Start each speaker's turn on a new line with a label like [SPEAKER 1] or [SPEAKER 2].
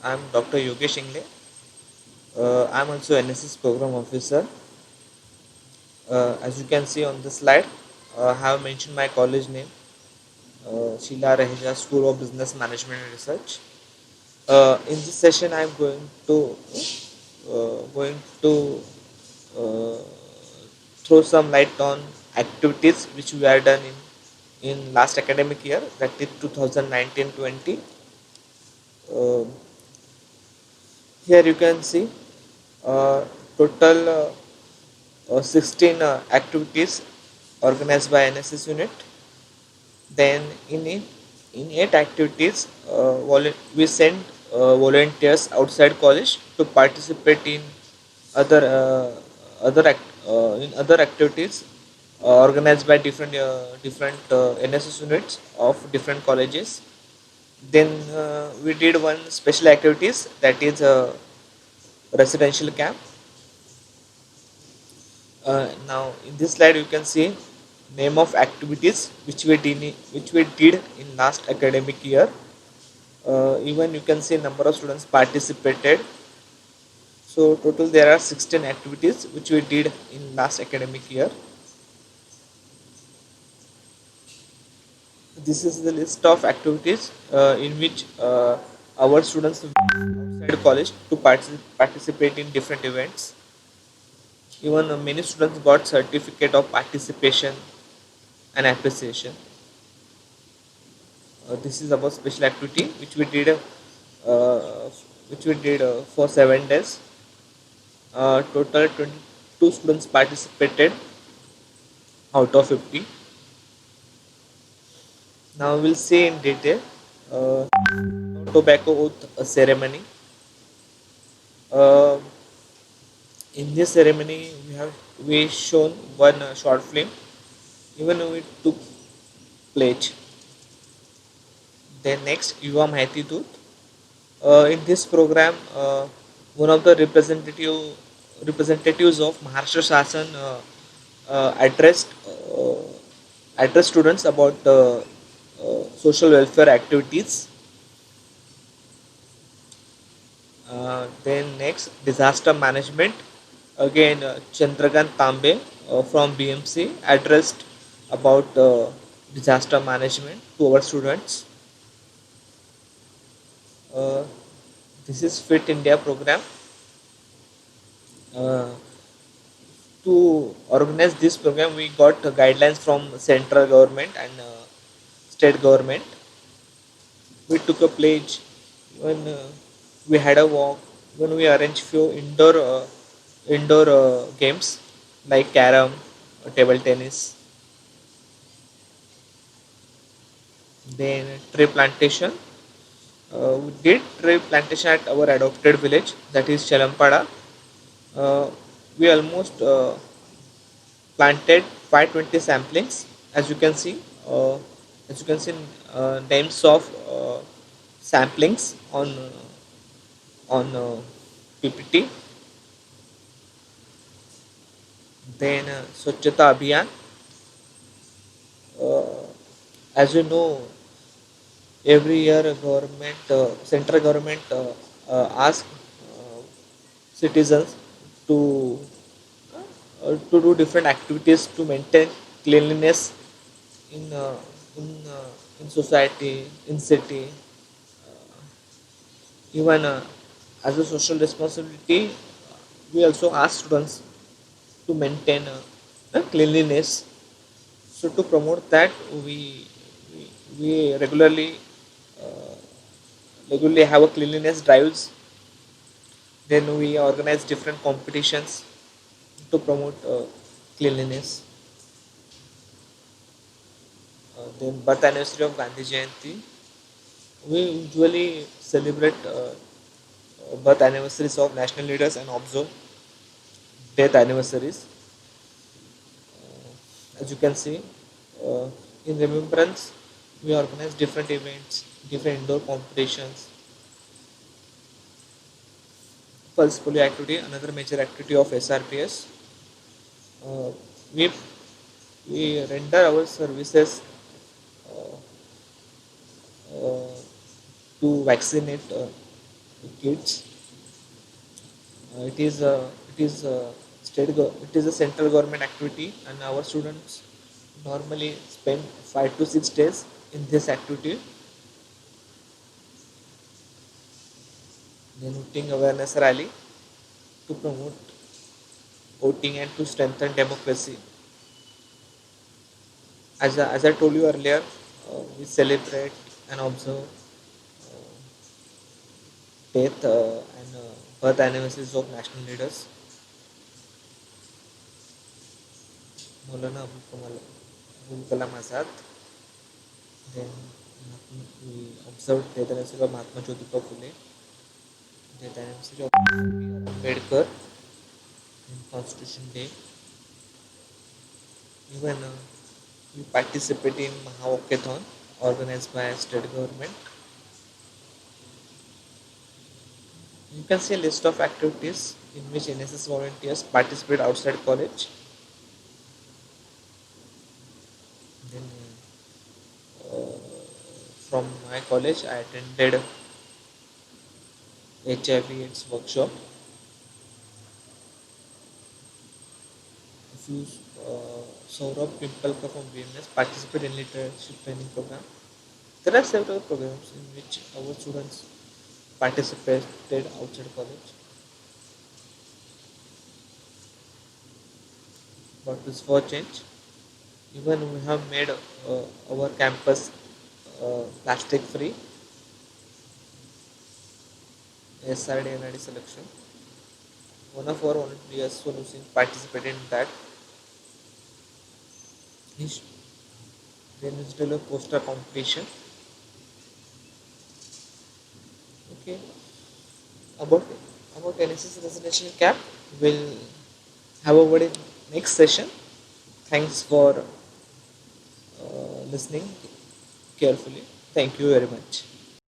[SPEAKER 1] I'm Dr. Yogesh Ingle. I'm also NSS program officer. As you can see on the slide, I have mentioned my college name, Sheila Raheja School of Business Management and Research. In this session, I'm going to uh, throw some light on activities which we are done in last academic year, that is 2019-20. Uh, Here you can see uh, total 16 activities organized by NSS unit. Then in 8 activities, we send volunteers outside college to participate in other in other activities organized by different NSS units of different colleges. Then we did one special activities, that is a residential camp. Now in this slide you can see name of activities which we did in last academic year. Even you can see number of students participated. So total there are 16 activities which we did in last academic year. This is the list of activities in which our students outside college to participate in different events. Even many students got certificate of participation and appreciation. This is about special activity uh, which we did for 7 days. Total 22 students participated out of 50. Now we'll see in detail uh, tobacco oath ceremony. Uh, in this ceremony, we shown one short film. Even we took pledge. Then next, Yuva Mahiti Dut. In this program, one of the representatives of Maharashtra Shasan addressed students about social welfare activities. Then next, disaster management. Again, Chandrakant Tambe from BMC addressed about disaster management to our students. Uh, this is Fit India program. Uh, to organize this program, we got guidelines from central government and state government. We took a pledge when we had a walk, when we arranged few indoor games like carom, table tennis. Then tree plantation. We did tree plantation at our adopted village, that is Chalampada. Uh, we almost planted 520 samplings. As you can see, names of samplings on PPT. Then Swachhata Abhiyan. Uh, as you know, every year central government ask citizens to to do different activities to maintain cleanliness in uh, in in society, in city. Even as a social responsibility, we also ask students to maintain cleanliness. So to promote that, we, we uh, regularly have a cleanliness drives. Then we organize different competitions to promote cleanliness. Then birth anniversary of Gandhi Jayanti. We usually celebrate birth anniversaries of national leaders and observe death anniversaries. As you can see, uh, in remembrance, we organize different events, different indoor competitions. Pulse polio activity, another major activity of SRPS. Uh, we we render our services uh, uh, to vaccinate kids. It is a central government activity, and our students normally spend 5 to 6 days in this activity. Then voting awareness rally to promote voting and to strengthen democracy. As I told you earlier, we celebrate and observe death and birth anniversaries of national leaders. Maulana Abul Kalam Azad. Then we observed death anniversary of Mahatma Jyotiba Phule. Death anniversary of Ambedkar in Constitution Day. Even we participate in Mahawalkathon organized by state government. You can see a list of activities in which NSS volunteers participate outside college. Then uh, from my college, I attended HIV/AIDS workshop. If you Saurabh Pimpalka from BMS participate in leadership training program. There are several programs in which our students participated outside college. But this for change. Even we have made our campus plastic free. SRD NID selection. One of our volunteers who participated in that. He then is still a poster competition. Okay. About NSS residential camp, we'll have a word in next session. Thanks for listening carefully. Thank you very much.